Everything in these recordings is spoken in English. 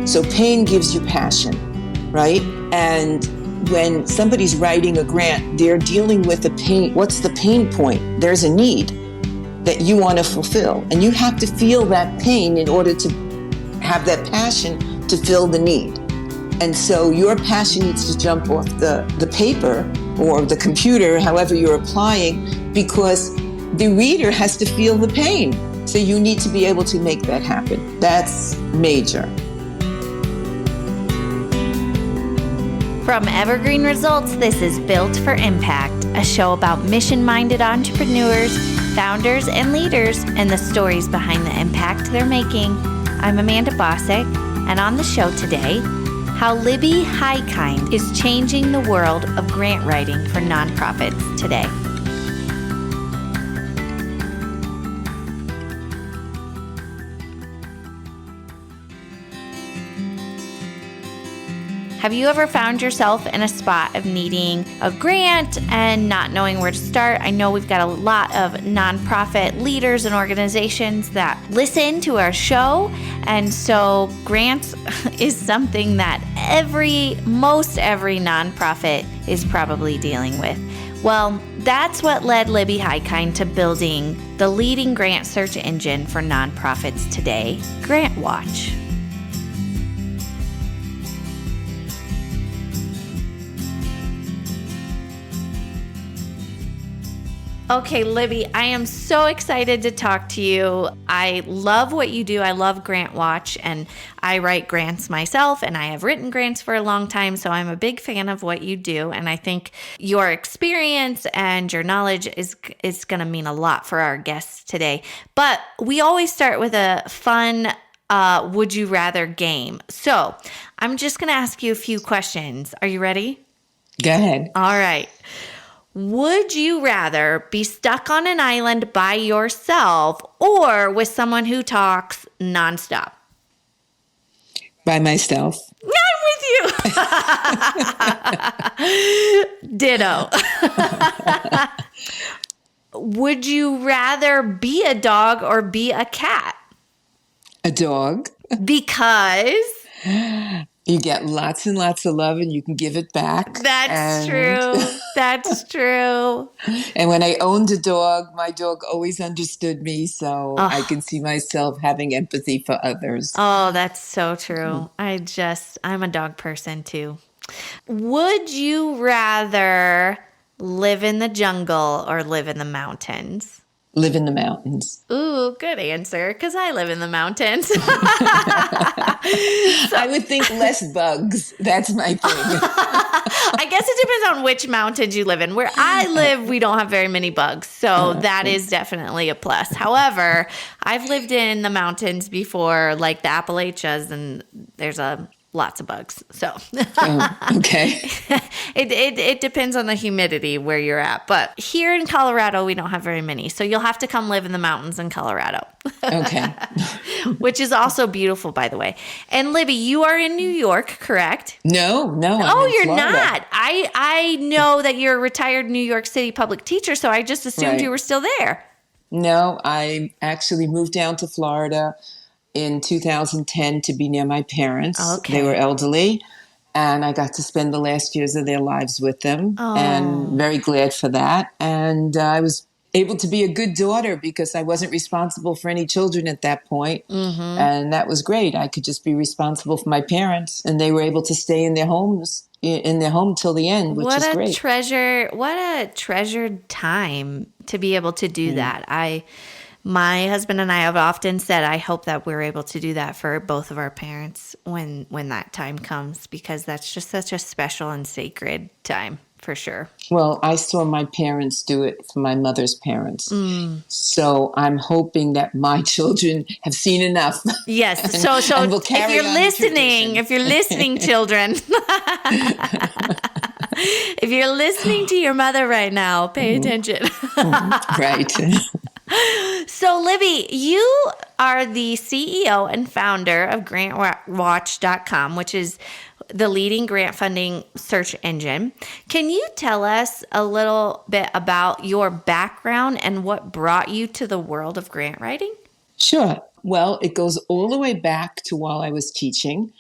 So pain gives you passion, right? And when somebody's writing a grant, they're dealing with the pain. What's the pain point? There's a need that you want to fulfill, and you have to feel that pain in order to have that passion to fill the need. And so your passion needs to jump off the paper or the computer, however you're applying, because the reader has to feel the pain. So you need to be able to make that happen. That's major. From Evergreen Results, this is Built for Impact, a show about mission-minded entrepreneurs, founders, and leaders, and the stories behind the impact they're making. I'm Amanda Bocik, and on the show today, how Libby Hikind is changing the world of grant writing for nonprofits today. Have you ever found yourself in a spot of needing a grant and not knowing where to start? I know we've got a lot of nonprofit leaders and organizations that listen to our show, and so grants is something that most every nonprofit is probably dealing with. Well, that's what led Libby Hikind to building the leading grant search engine for nonprofits today, GrantWatch. Okay, Libby, I am so excited to talk to you. I love what you do. I love GrantWatch, and I write grants myself, and I have written grants for a long time, so I'm a big fan of what you do, and I think your experience and your knowledge is going to mean a lot for our guests today. But we always start with a fun would you rather game. So I'm just going to ask you a few questions. Are you ready? Go ahead. All right. Would you rather be stuck on an island by yourself or with someone who talks nonstop? By myself. I'm with you. Ditto. Would you rather be a dog or be a cat? A dog. Because? You get lots and lots of love and you can give it back. That's true. That's true. And when I owned a dog, my dog always understood me, so I can see myself having empathy for others. Oh, that's so true. I'm a dog person too. Would you rather live in the jungle or live in the mountains? Live in the mountains. Ooh, good answer, because I live in the mountains. I would think less bugs. That's my thing. I guess it depends on which mountains you live in. Where I live, we don't have very many bugs, so that is definitely a plus. However, I've lived in the mountains before, like the Appalachians, and there's lots of bugs. So okay. It depends on the humidity where you're at. But here in Colorado, we don't have very many. So you'll have to come live in the mountains in Colorado. Okay. Which is also beautiful, by the way. And Libby, you are in New York, correct? No. Oh, you're Florida. not. I know that you're a retired New York City public teacher, so I just assumed you were still there. No, I actually moved down to Florida in 2010 to be near my parents. Okay. They were elderly, and I got to spend the last years of their lives with them, and very glad for that. And I was able to be a good daughter because I wasn't responsible for any children at that point. Mm-hmm. And that was great. I could just be responsible for my parents, and they were able to stay in their home till the end, which is great. What a treasured time to be able to do that. My husband and I have often said, I hope that we're able to do that for both of our parents when that time comes, because that's just such a special and sacred time, for sure. Well, I saw my parents do it for my mother's parents. So I'm hoping that my children have seen enough. Yes. And, so and will carry if you're listening, children, if you're listening to your mother right now, pay attention. Right. So, Libby, you are the CEO and founder of GrantWatch.com, which is the leading grant funding search engine. Can you tell us a little bit about your background and what brought you to the world of grant writing? Sure. Well, it goes all the way back to while I was teaching.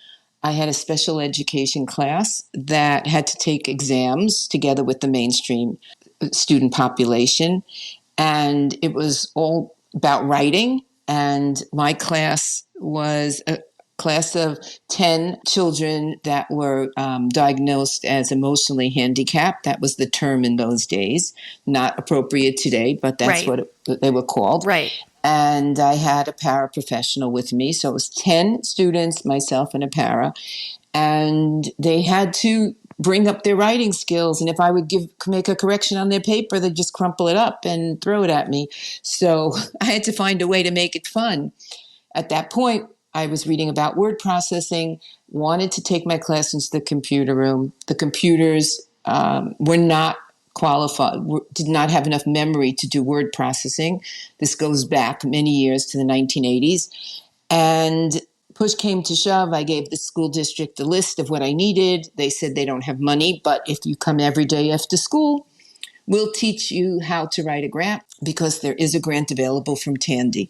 I had a special education class that had to take exams together with the mainstream student population. And it was all about writing. And my class was a class of 10 children that were diagnosed as emotionally handicapped. That was the term in those days, not appropriate today, but that's what they were called. Right. And I had a paraprofessional with me. So it was 10 students, myself and a para. And they had to bring up their writing skills. And if I would make a correction on their paper, they'd just crumple it up and throw it at me. So I had to find a way to make it fun. At that point, I was reading about word processing, wanted to take my class into the computer room. The computers were not qualified, did not have enough memory to do word processing. This goes back many years to the 1980s. And push came to shove, I gave the school district a list of what I needed. They said they don't have money, but if you come every day after school, we'll teach you how to write a grant, because there is a grant available from Tandy,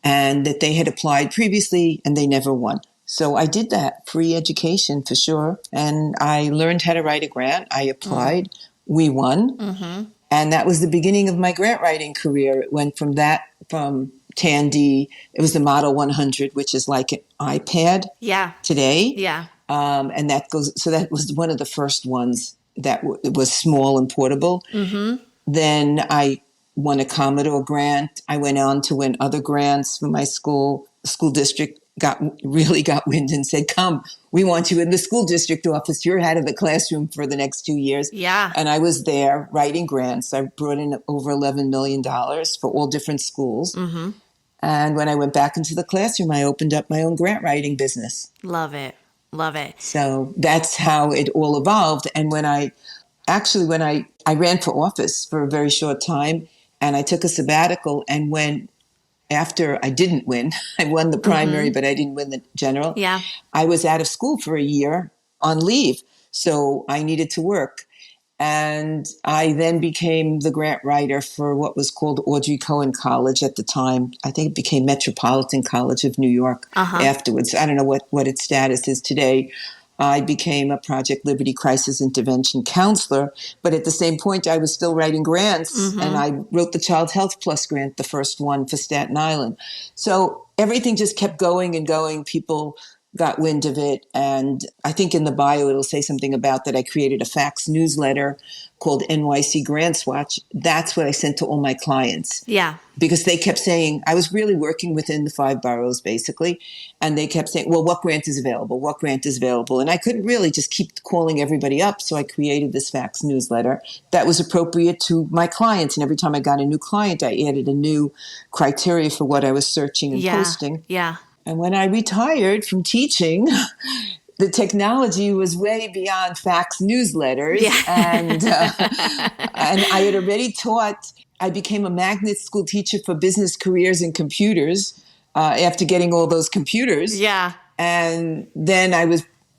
and that they had applied previously and they never won. So I did that, free education for sure. And I learned how to write a grant. I applied. We won. Mm-hmm. And that was the beginning of my grant writing career. It went from Tandy, it was the Model 100, which is like an iPad today. Yeah. And that was one of the first ones that was small and portable. Mm-hmm. Then I won a Commodore grant. I went on to win other grants from my school. The school district got wind and said, come, we want you in the school district office. You're out of the classroom for the next 2 years. Yeah. And I was there writing grants. I brought in over $11 million for all different schools. Mm-hmm. And when I went back into the classroom, I opened up my own grant writing business. Love it. Love it. So that's how it all evolved. And when I ran for office for a very short time, and I took a sabbatical, and after I didn't win, I won the primary, but I didn't win the general. Yeah. I was out of school for a year on leave. So I needed to work. And I then became the grant writer for what was called Audrey Cohen College at the time. I think it became Metropolitan College of New York afterwards. I don't know what its status is today. I became a Project Liberty Crisis Intervention counselor, but at the same point, I was still writing grants, and I wrote the Child Health Plus grant, the first one for Staten Island. So everything just kept going and going. People got wind of it, and I think in the bio it'll say something about that I created a fax newsletter called NYC Grantswatch. That's what I sent to all my clients. Yeah. Because they kept saying, I was really working within the 5 boroughs basically, and they kept saying, well, what grant is available? What grant is available? And I couldn't really just keep calling everybody up, so I created this fax newsletter that was appropriate to my clients, and every time I got a new client, I added a new criteria for what I was searching and posting. Yeah. And when I retired from teaching, the technology was way beyond fax newsletters. Yeah. And I had already taught. I became a magnet school teacher for business careers and computers after getting all those computers. Yeah. And then I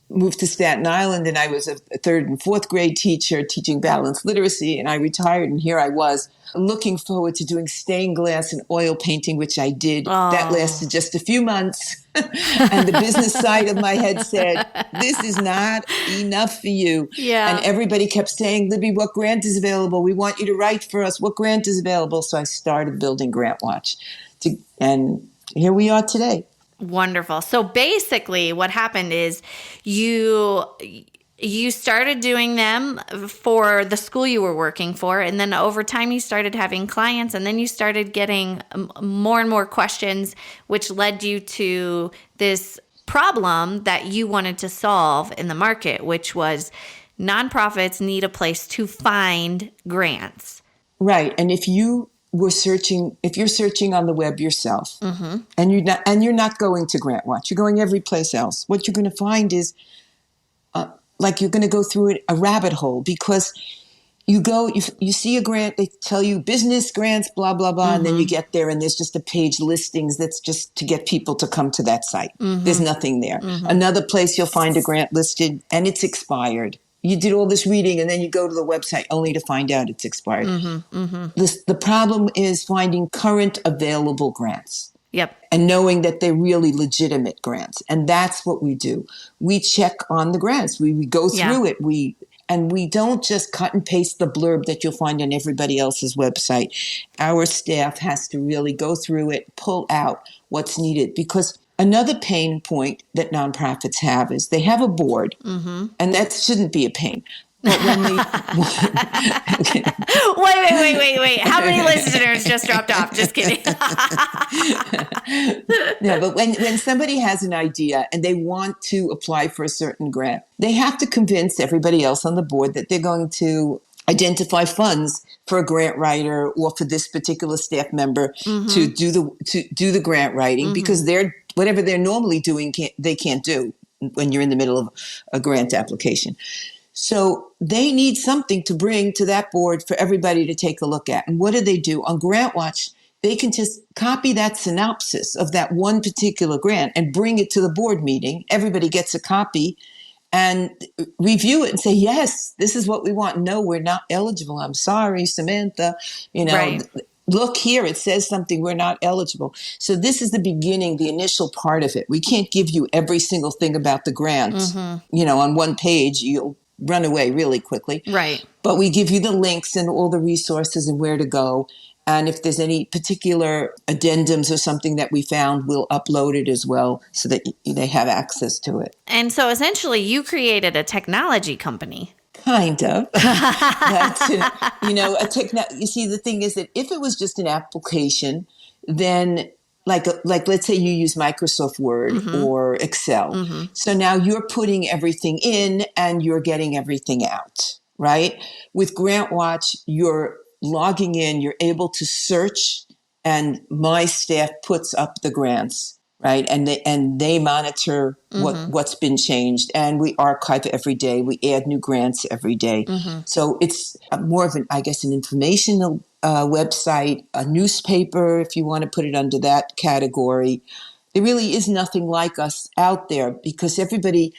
moved to Staten Island, and I was a 3rd and 4th grade teacher teaching balanced literacy. And I retired, and here I was looking forward to doing stained glass and oil painting, which I did. Oh. That lasted just a few months. And the business side of my head said, this is not enough for you. Yeah. And everybody kept saying, Libby, what grant is available? We want you to write for us. What grant is available? So I started building GrantWatch. And here we are today. Wonderful. So basically what happened is you started doing them for the school you were working for, and then over time you started having clients, and then you started getting more and more questions, which led you to this problem that you wanted to solve in the market, which was nonprofits need a place to find grants. Right. And if you're searching on the web yourself, and you're not going to GrantWatch, you're going every place else, what you're going to find is you're going to go through a rabbit hole, because you see a grant, they tell you business grants, blah, blah, blah. And then you get there and there's just a page listings that's just to get people to come to that site. There's nothing there. Another place you'll find a grant listed and it's expired. You did all this reading and then you go to the website only to find out it's expired. The problem is finding current available grants. Yep. And knowing that they're really legitimate grants. And that's what we do. We check on the grants. We go through it. We don't just cut and paste the blurb that you'll find on everybody else's website. Our staff has to really go through it, pull out what's needed. Because another pain point that nonprofits have is they have a board, and that shouldn't be a pain. But when they wait. How many listeners just dropped off? Just kidding. No, but when somebody has an idea and they want to apply for a certain grant, they have to convince everybody else on the board that they're going to identify funds for a grant writer or for this particular staff member to do the grant writing, because whatever they're normally doing they can't do when you're in the middle of a grant application. So they need something to bring to that board for everybody to take a look at. And what do? On GrantWatch, they can just copy that synopsis of that one particular grant and bring it to the board meeting. Everybody gets a copy and review it and say, yes, this is what we want. No, we're not eligible. I'm sorry, Samantha. Right. Look here, it says something, we're not eligible. So this is the beginning, the initial part of it. We can't give you every single thing about the grant. On one page, you'll run away really quickly. Right. But we give you the links and all the resources and where to go. And if there's any particular addendums or something that we found, we'll upload it as well so that they have access to it. And so essentially you created a technology company. Kind of. But, you see, the thing is that if it was just an application, then like let's say you use Microsoft Word or Excel. So now you're putting everything in and you're getting everything out, right? With GrantWatch, you're logging in, you're able to search, and my staff puts up the grants, right? And they monitor what's been changed, and we archive every day. We add new grants every day. So it's more of an informational website, a newspaper, if you want to put it under that category. There really is nothing like us out there, because everybody,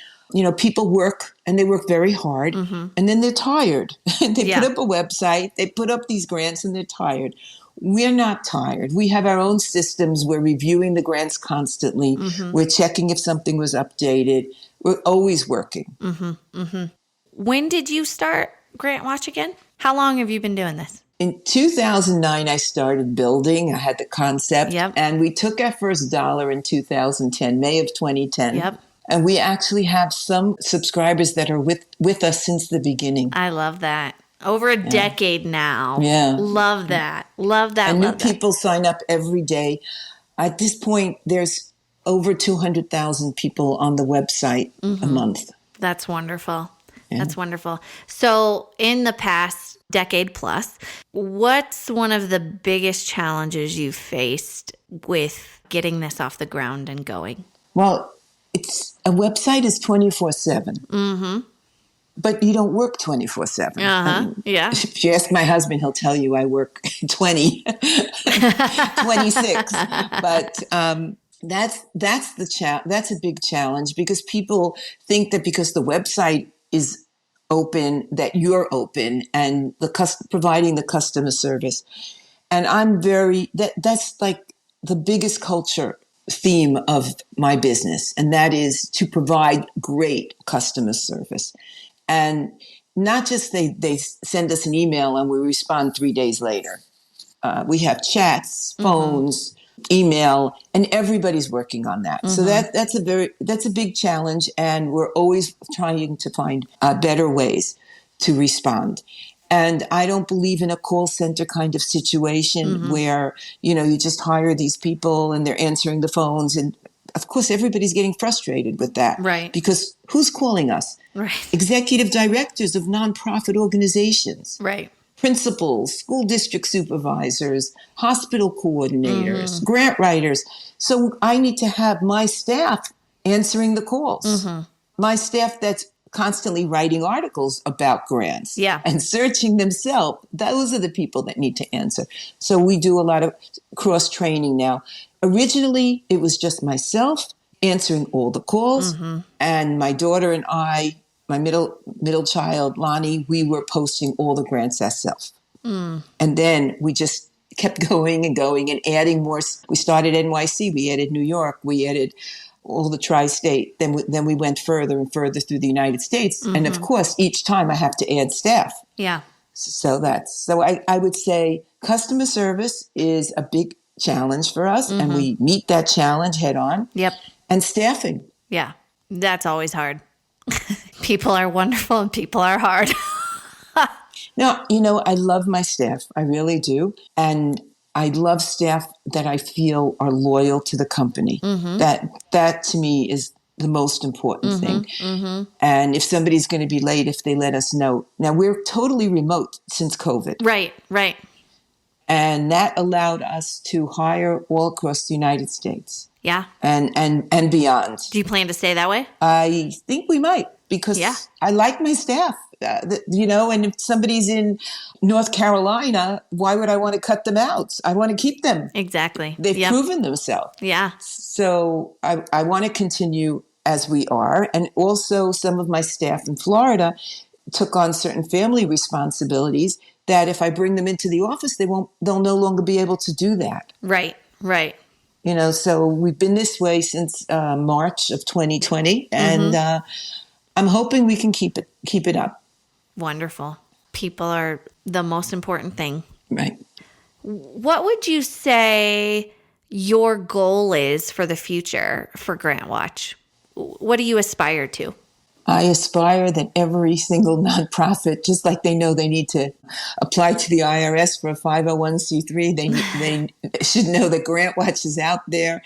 people work and they work very hard and then they're tired. They put up a website, they put up these grants and they're tired. We're not tired. We have our own systems. We're reviewing the grants constantly. We're checking if something was updated. We're always working. When did you start GrantWatch again? How long have you been doing this? In 2009, I started building. I had the concept. And we took our first dollar in 2010, May of 2010. And we actually have some subscribers that are with us since the beginning. I love that. Over a decade now. Yeah. Love that. Love that. And new people sign up every day. At this point, there's over 200,000 people on the website a month. That's wonderful. Yeah. That's wonderful. So in the past decade plus, what's one of the biggest challenges you've faced with getting this off the ground and going? Well, a website is 24/7. But you don't work 24/7. Yeah. If you ask my husband, he'll tell you I work 26. But that's a big challenge, because people think that because the website is open, that you're open and providing the customer service. And that's like the biggest culture theme of my business, and that is to provide great customer service. And not just they send us an email and we respond 3 days later. We have chats, phones, email, and everybody's working on that. So that's a big challenge, and we're always trying to find better ways to respond. And I don't believe in a call center kind of situation where, you just hire these people and they're answering the phones. And of course, everybody's getting frustrated with that. Right. Because who's calling us? Right. Executive directors of nonprofit organizations. Right. Principals, school district supervisors, hospital coordinators, grant writers. So I need to have my staff answering the calls. My staff that's constantly writing articles about grants and searching themselves. Those are the people that need to answer. So we do a lot of cross-training now. Originally, it was just myself answering all the calls, and my daughter and I, my middle child, Lonnie, we were posting all the grants ourselves. And then we just kept going and going and adding more. We started NYC, we added New York, we added all the tri-state. Then we went further and further through the United States. And of course, each time I have to add staff. Yeah. So I would say customer service is a big challenge for us, and we meet that challenge head on. Yep. And staffing. Yeah. That's always hard. People are wonderful and people are hard. Now, I love my staff. I really do. And I love staff that I feel are loyal to the company. That to me is the most important thing. And if somebody's going to be late, if they let us know. Now, we're totally remote since COVID. Right. And that allowed us to hire all across the United States. Yeah. And beyond. Do you plan to stay that way? I think we might, because I like my staff. And if somebody's in North Carolina, why would I want to cut them out? I want to keep them. Exactly. They've proven themselves. Yeah. So I want to continue as we are. And also some of my staff in Florida took on certain family responsibilities that if I bring them into the office, they'll no longer be able to do that. Right. So we've been this way since March of 2020. And I'm hoping we can keep it up. Wonderful. People are the most important thing. Right. What would you say your goal is for the future for GrantWatch? What do you aspire to? I aspire that every single nonprofit, just like they know they need to apply to the IRS for a 501c3, they should know that GrantWatch is out there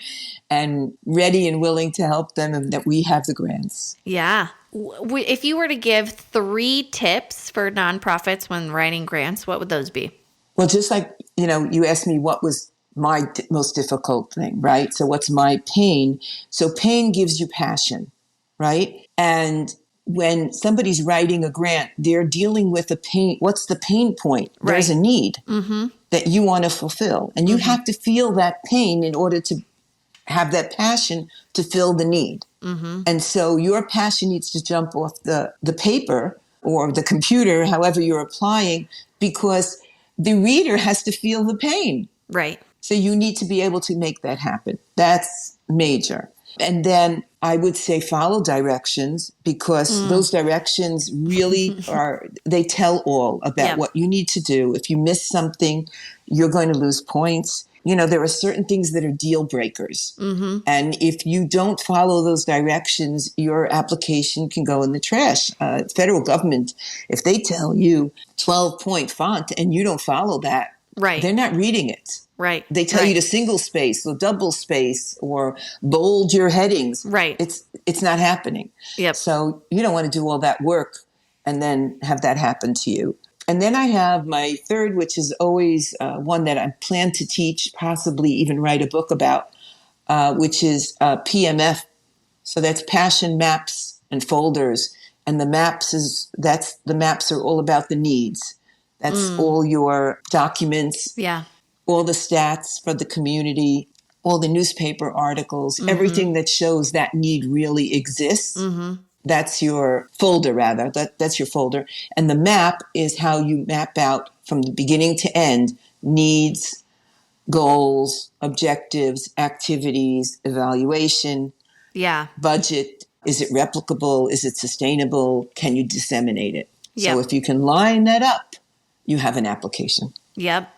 and ready and willing to help them, and that we have the grants. Yeah. If you were to give 3 tips for nonprofits when writing grants, what would those be? Well, just like, you asked me what was my most difficult thing, right? So what's my pain? So pain gives you passion, right? And when somebody's writing a grant, they're dealing with a pain. What's the pain point? Right. There's a need that you want to fulfill. And you have to feel that pain in order to have that passion to fill the need. And so your passion needs to jump off the paper or the computer, however you're applying, because the reader has to feel the pain. Right. So you need to be able to make that happen. That's major. And then I would say follow directions, because those directions really they tell all about what you need to do. If you miss something, you're going to lose points. There are certain things that are deal breakers. And if you don't follow those directions, your application can go in the trash. Federal government, if they tell you 12-point font and you don't follow that, they're not reading it. Right. They tell you to single space or double space or bold your headings. Right. It's not happening. Yep. So you don't want to do all that work and then have that happen to you. And then I have my third, which is always one that I plan to teach, possibly even write a book about, which is PMF. So that's passion, maps, and folders. And the maps are all about the needs. That's all your documents. Yeah. All the stats for the community, all the newspaper articles, everything that shows that need really exists. That's your folder, rather. That's your folder. And the map is how you map out from the beginning to end needs, goals, objectives, activities, evaluation, budget. Is it replicable? Is it sustainable? Can you disseminate it? Yep. So if you can line that up, you have an application. Yep.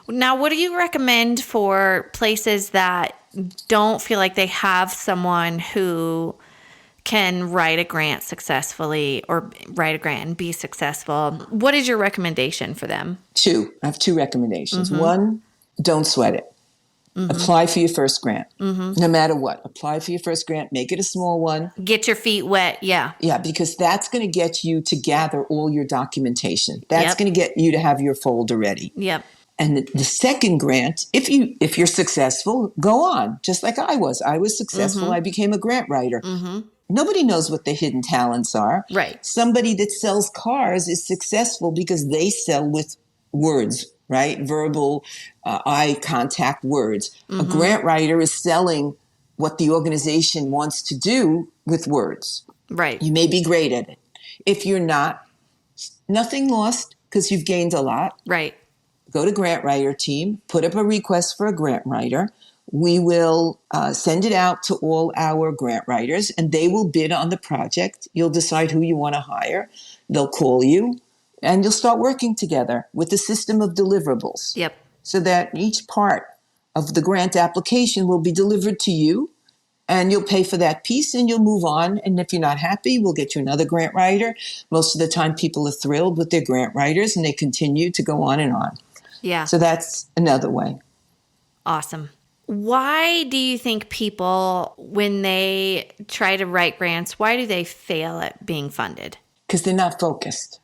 Now, what do you recommend for places that don't feel like they have someone who can write a grant successfully or write a grant and be successful? What is your recommendation for them? 2. I have 2 recommendations. 1, don't sweat it. Apply for your first grant, no matter what. Apply for your first grant. Make it a small one. Get your feet wet. Yeah. Yeah, because that's going to get you to gather all your documentation. That's going to get you to have your folder ready. Yep. And the second grant, if you're successful, go on. Just like I was. I was successful. I became a grant writer. Nobody knows what the hidden talents are. Right. Somebody that sells cars is successful because they sell with words, right? Verbal, eye contact words. A grant writer is selling what the organization wants to do with words. Right. You may be great at it. If you're not, nothing lost because you've gained a lot. Right. go to GrantWriterTeam, put up a request for a grant writer. We will send it out to all our grant writers, and they will bid on the project. You'll decide who you want to hire. They'll call you, and you'll start working together with a system of deliverables. Yep. So that each part of the grant application will be delivered to you, and you'll pay for that piece, and you'll move on. And if you're not happy, we'll get you another grant writer. Most of the time, people are thrilled with their grant writers, and they continue to go on and on. Yeah. So that's another way. Awesome. Why do you think people, when they try to write grants, why do they fail at being funded? Because they're not focused.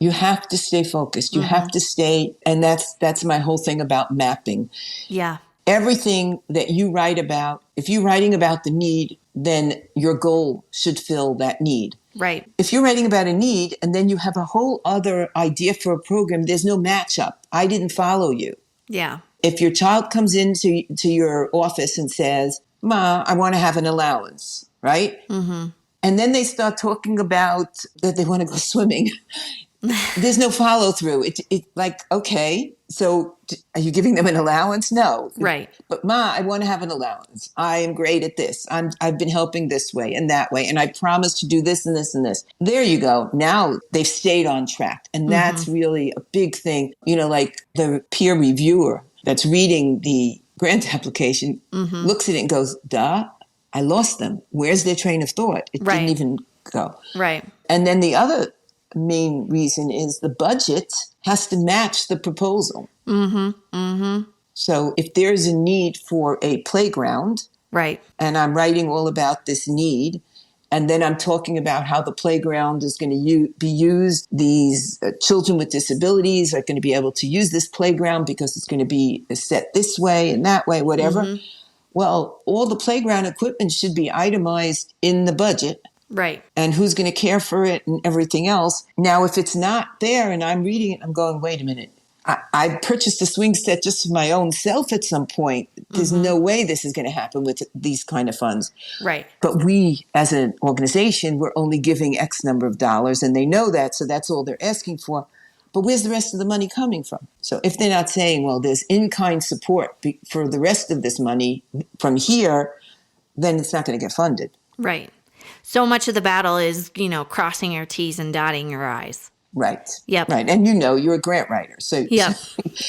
You have to stay focused. You have to stay, and that's my whole thing about mapping. Yeah. Everything that you write about, if you're writing about the need, then your goal should fill that need. Right. If you're writing about a need and then you have a whole other idea for a program, there's no matchup. I didn't follow you. Yeah. If your child comes into your office and says, "Ma, I want to have an allowance," right? Mm-hmm. And then they start talking about that they want to go swimming. There's no follow through. It like, okay, so are you giving them an allowance? No. Right. But Ma, I want to have an allowance. I am great at this. I've been helping this way and that way. And I promised to do this and this and this. There you go. Now they've stayed on track. And that's really a big thing. You know, like the peer reviewer that's reading the grant application looks at it and goes, duh, I lost them. Where's their train of thought? It didn't even go. Right. And then the other main reason is the budget has to match the proposal. So if there's a need for a playground, right, and I'm writing all about this need, and then I'm talking about how the playground is going to be used, these children with disabilities are going to be able to use this playground because it's going to be set this way and that way, whatever. Well, all the playground equipment should be itemized in the budget. Right. And who's going to care for it and everything else. Now, if it's not there and I'm reading it, I'm going, wait a minute. I purchased a swing set just for my own self at some point. There's no way this is going to happen with these kind of funds. Right. But we, as an organization, we're only giving X number of dollars, and they know that, so that's all they're asking for. But where's the rest of the money coming from? So if they're not saying, well, there's in-kind support for the rest of this money from here, then it's not going to get funded. Right. So much of the battle is, crossing your T's and dotting your I's. Right. Yep. Right. And you're a grant writer. So yep.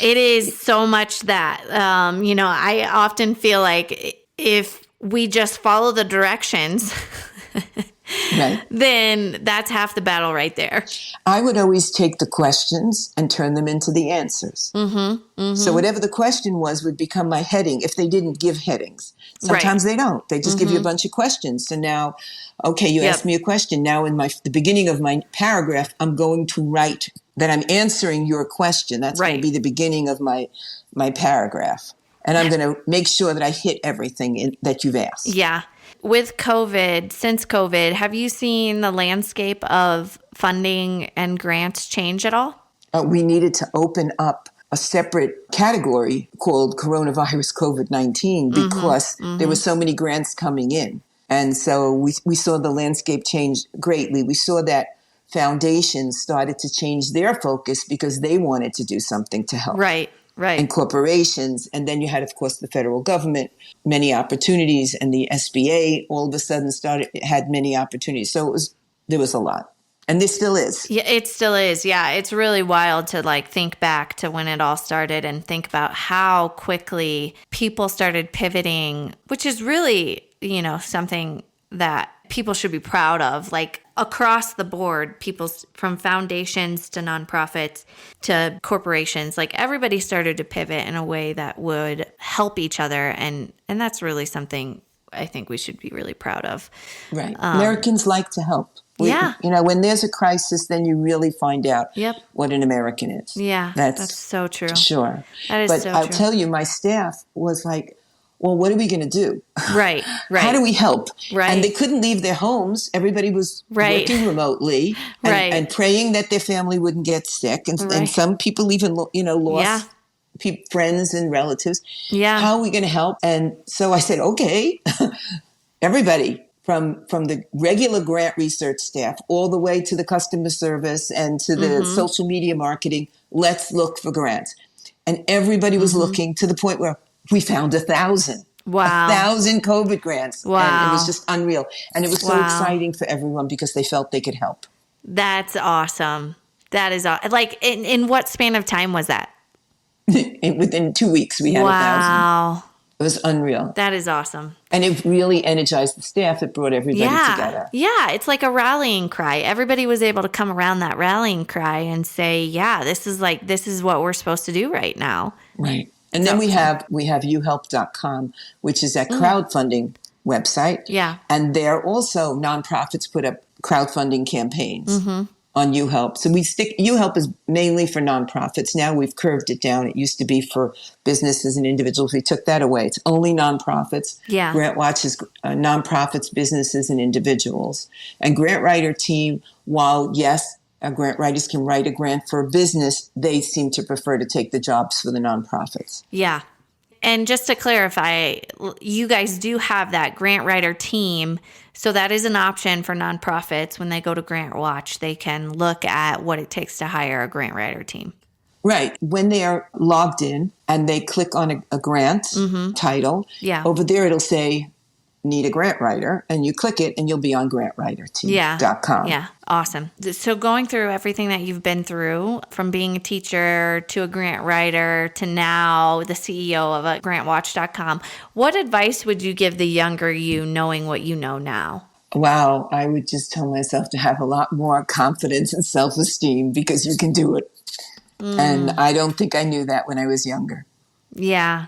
It is so much that, I often feel like if we just follow the directions, right, then that's half the battle right there. I would always take the questions and turn them into the answers. So whatever the question was would become my heading if they didn't give headings. Sometimes they don't. They just give you a bunch of questions. So now, okay, you asked me a question. Now in the beginning of my paragraph, I'm going to write that I'm answering your question. That's going to be the beginning of my paragraph. And I'm going to make sure that I hit everything that you've asked. Yeah. With since COVID, have you seen the landscape of funding and grants change at all? We needed to open up a separate category called coronavirus COVID-19 because there were so many grants coming in. And so we saw the landscape change greatly. We saw that foundations started to change their focus because they wanted to do something to help. Right. And corporations. And then you had, of course, the federal government, many opportunities, and the SBA all of a sudden had many opportunities. So there was a lot. And there still is. Yeah, it still is. Yeah, it's really wild to think back to when it all started and think about how quickly people started pivoting, which is really, something that people should be proud of. Across the board, people from foundations to nonprofits to corporations, everybody started to pivot in a way that would help each other. And that's really something I think we should be really proud of. Right. Americans like to help. When there's a crisis, then you really find out what an American is. Yeah, that's so true. Sure. That is but so I'll true. tell you, my staff was like, well, what are we going to do? Right. How do we help? Right. And they couldn't leave their homes. Everybody was working remotely and praying that their family wouldn't get sick. And some people even, lost friends and relatives. Yeah. How are we going to help? And so I said, okay, everybody. From the regular grant research staff all the way to the customer service and to the social media marketing, let's look for grants. And everybody was looking, to the point where we found 1,000. Wow. 1,000 COVID grants. Wow. And it was just unreal. And it was so Wow. exciting for everyone because they felt they could help. That's awesome. That is like, in what span of time was that? Within 2 weeks, we had 1,000. Wow. It was unreal. That is awesome. And it really energized the staff. It brought everybody together. Yeah, it's like a rallying cry. Everybody was able to come around that rallying cry and say, yeah, this is what we're supposed to do right now. Right. And then we have uhelp.com, which is a crowdfunding website. Yeah. And there also nonprofits put up crowdfunding campaigns on uhelp. So uhelp is mainly for nonprofits. Now we've curved it down. It used to be for businesses and individuals. We took that away. It's only nonprofits. Yeah. GrantWatch is nonprofits, businesses, and individuals. And GrantWriterTeam, while yes, grant writers can write a grant for a business, they seem to prefer to take the jobs for the nonprofits. Yeah. And just to clarify, you guys do have that grant writer team. So that is an option for nonprofits. When they go to GrantWatch, they can look at what it takes to hire a grant writer team. Right. When they are logged in and they click on a grant title, over there it'll say, need a grant writer, and you click it and you'll be on GrantWriterTeam.com. Yeah, awesome. So going through everything that you've been through, from being a teacher to a grant writer to now the CEO of GrantWatch.com, what advice would you give the younger you knowing what you know now? Wow, I would just tell myself to have a lot more confidence and self-esteem because you can do it. And I don't think I knew that when I was younger. Yeah.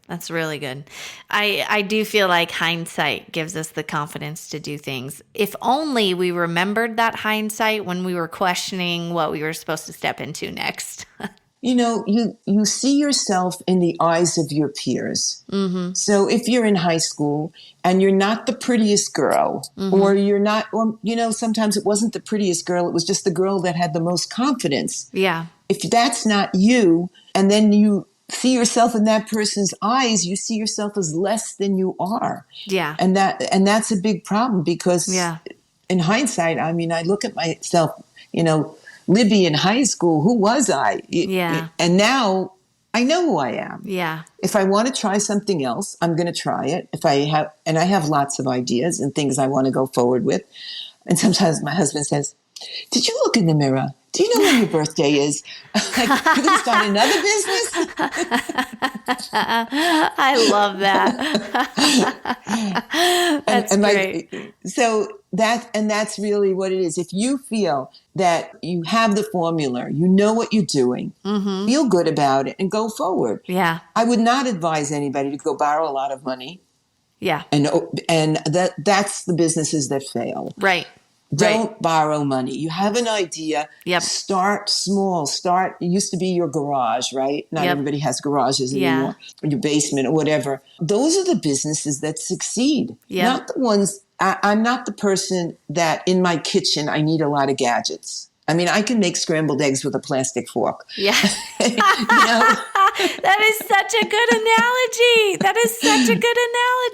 That's really good. I do feel like hindsight gives us the confidence to do things. If only we remembered that hindsight when we were questioning what we were supposed to step into next. You see yourself in the eyes of your peers. So if you're in high school and you're not the prettiest girl, or you're not, or, sometimes it wasn't the prettiest girl, it was just the girl that had the most confidence. Yeah. If that's not you, and then you see yourself in that person's eyes, you see yourself as less than you are. Yeah. And that's a big problem because in hindsight, I mean, I look at myself, Libby in high school, who was I? Yeah. And now I know who I am. Yeah. If I want to try something else, I'm going to try it. I have lots of ideas and things I want to go forward with. And sometimes my husband says, did you look in the mirror? Do you know when your birthday is? Like, you're going to start another business? I love that. That's great. That's really what it is. If you feel that you have the formula, you know what you're doing, feel good about it and go forward. Yeah. I would not advise anybody to go borrow a lot of money. Yeah. And that's the businesses that fail. Right. Don't borrow money. You have an idea. Yep. Start small. It used to be your garage, right? Not everybody has garages anymore. Or your basement or whatever. Those are the businesses that succeed. Not the ones. I'm not the person that in my kitchen, I need a lot of gadgets. I mean, I can make scrambled eggs with a plastic fork. Yeah. That is such a good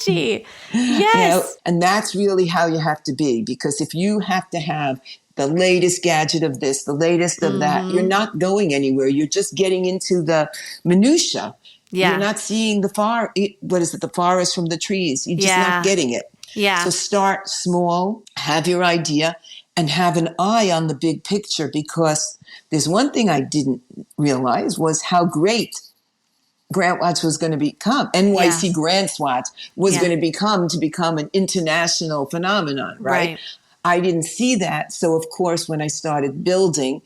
analogy. Yes. And that's really how you have to be, because if you have to have the latest gadget of this, the latest of that, you're not going anywhere. You're just getting into the minutia. Yeah. You're not seeing the forest from the trees. You're just not getting it. Yeah. So start small, have your idea, and have an eye on the big picture, because there's one thing I didn't realize was how great GrantWatch was going to become. NYC Grantswatch was going to become an international phenomenon, right? I didn't see that. So, of course, when I started building,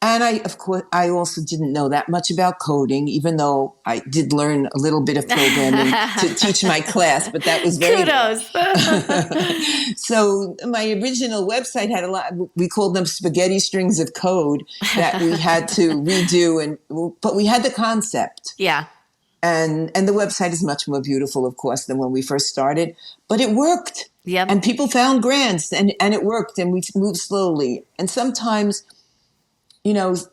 and I also didn't know that much about coding, even though I did learn a little bit of programming to teach my class, but that was very kudos. So my original website had a lot. We called them spaghetti strings of code that we had to redo, but we had the concept. Yeah. And the website is much more beautiful, of course, than when we first started, but it worked. Yep. And people found grants, and it worked, and we moved slowly. And sometimes,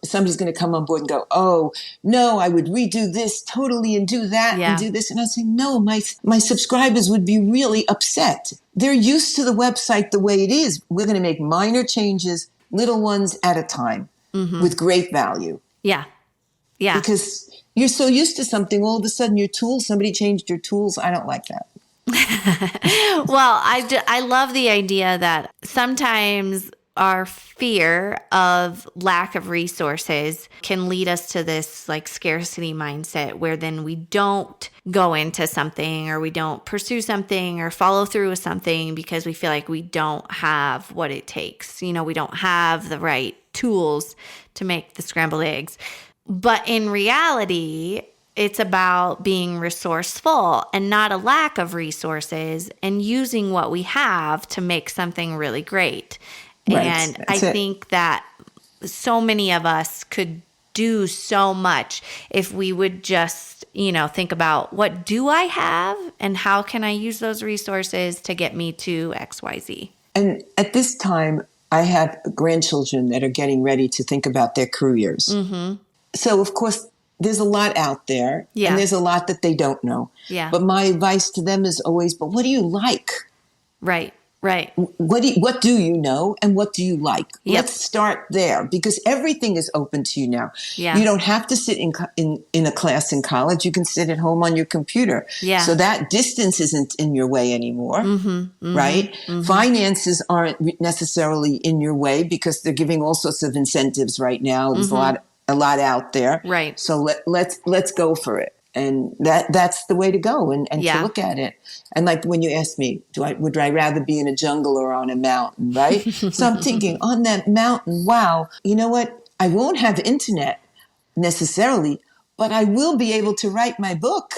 somebody's going to come on board and go, oh, no, I would redo this totally and do that and do this. And I was saying, no, my subscribers would be really upset. They're used to the website the way it is. We're going to make minor changes, little ones at a time, with great value. Yeah. Yeah. Because you're so used to something, all of a sudden somebody changed your tools. I don't like that. Well, I love the idea that sometimes our fear of lack of resources can lead us to this like scarcity mindset where then we don't go into something or we don't pursue something or follow through with something because we feel like we don't have what it takes. You know, we don't have the right tools to make the scrambled eggs. But in reality, it's about being resourceful and not a lack of resources and using what we have to make something really great. Right. And I think that so many of us could do so much if we would just, think about what do I have and how can I use those resources to get me to XYZ. And at this time, I have grandchildren that are getting ready to think about their careers. Mm-hmm. So, of course, there's a lot out there, and there's a lot that they don't know. Yeah. But my advice to them is always, but what do you like? Right. What do you know, and what do you like? Yep. Let's start there, because everything is open to you now. Yeah. You don't have to sit in a class in college. You can sit at home on your computer. Yeah. So that distance isn't in your way anymore, right? Mm-hmm. Finances aren't necessarily in your way because they're giving all sorts of incentives right now. There's a lot out there. Right. So let's go for it. And that's the way to go and to look at it. And like when you ask me, would I rather be in a jungle or on a mountain, right? So I'm thinking on that mountain, wow, you know what? I won't have internet necessarily, but I will be able to write my book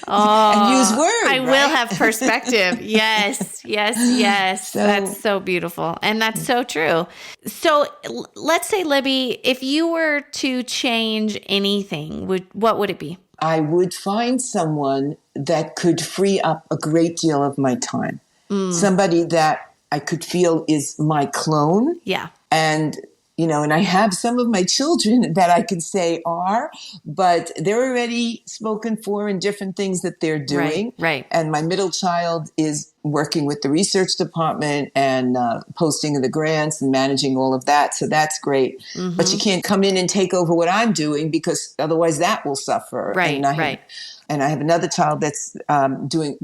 and use Word. I will have perspective. Yes. So, that's so beautiful. And that's so true. So let's say, Libby, if you were to change anything, what would it be? I would find someone that could free up a great deal of my time. Somebody that I could feel is my clone. Yeah. And, and I have some of my children that I can say are, but they're already spoken for in different things that they're doing. Right. And my middle child is working with the research department and posting of the grants and managing all of that. So that's great. Mm-hmm. But you can't come in and take over what I'm doing because otherwise that will suffer. Right. And I have another child that's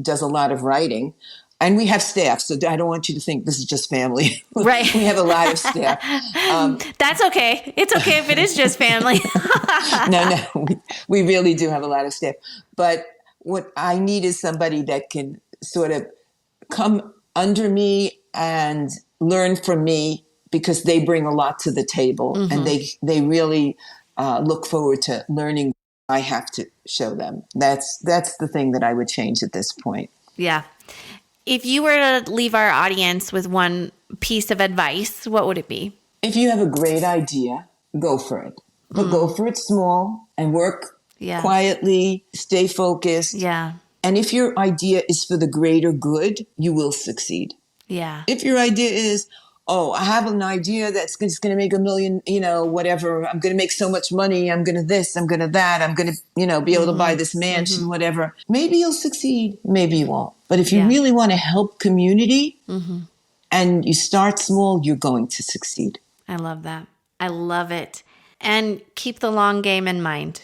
does a lot of writing. And we have staff, so I don't want you to think this is just family. Right. We have a lot of staff. That's okay. It's okay if it is just family. No, we really do have a lot of staff. But what I need is somebody that can sort of come under me and learn from me because they bring a lot to the table. And they really look forward to learning what I have to show them. That's the thing that I would change at this point. Yeah. If you were to leave our audience with one piece of advice, what would it be? If you have a great idea, go for it. But go for it small and work quietly, stay focused. Yeah. And if your idea is for the greater good, you will succeed. Yeah. If your idea is, I have an idea that's just going to make $1 million, whatever. I'm going to make so much money. I'm going to this, I'm going to that. I'm going to, be able to buy this mansion, whatever. Maybe you'll succeed. Maybe you won't. But if you really want to help community and you start small, you're going to succeed. I love that. I love it. And keep the long game in mind.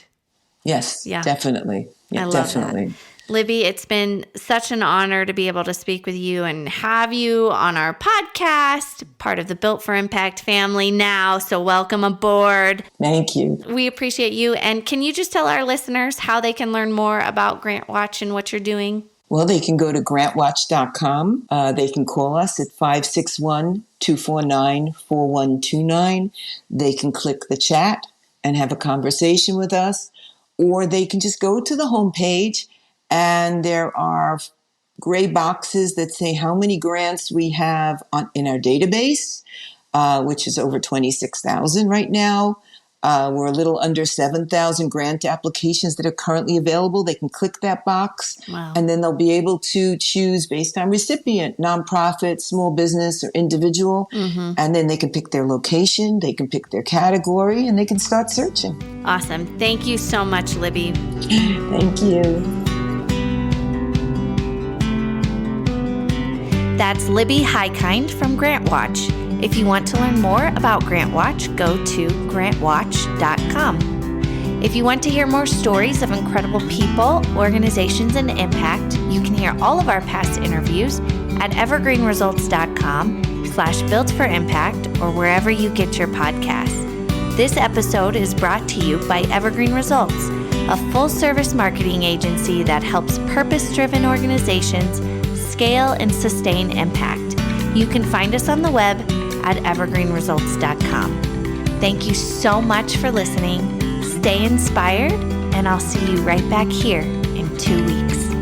Yes, definitely. Yeah, I love that. Libby, it's been such an honor to be able to speak with you and have you on our podcast, part of the Built for Impact family now. So welcome aboard. Thank you. We appreciate you. And can you just tell our listeners how they can learn more about GrantWatch and what you're doing? Well, they can go to GrantWatch.com. They can call us at 561-249-4129. They can click the chat and have a conversation with us, or they can just go to the homepage. And there are gray boxes that say how many grants we have in our database, which is over 26,000 right now. We're a little under 7,000 grant applications that are currently available. They can click that box, and then they'll be able to choose based on recipient, nonprofit, small business, or individual. And then they can pick their location, they can pick their category, and they can start searching. Awesome. Thank you so much, Libby. Thank you. That's Libby Hikind from GrantWatch. If you want to learn more about GrantWatch, go to GrantWatch.com. If you want to hear more stories of incredible people, organizations, and impact, you can hear all of our past interviews at evergreenresults.com/built-for-impact or wherever you get your podcasts. This episode is brought to you by Evergreen Results, a full-service marketing agency that helps purpose-driven organizations scale and sustain impact. You can find us on the web at evergreenresults.com. Thank you so much for listening. Stay inspired, and I'll see you right back here in 2 weeks.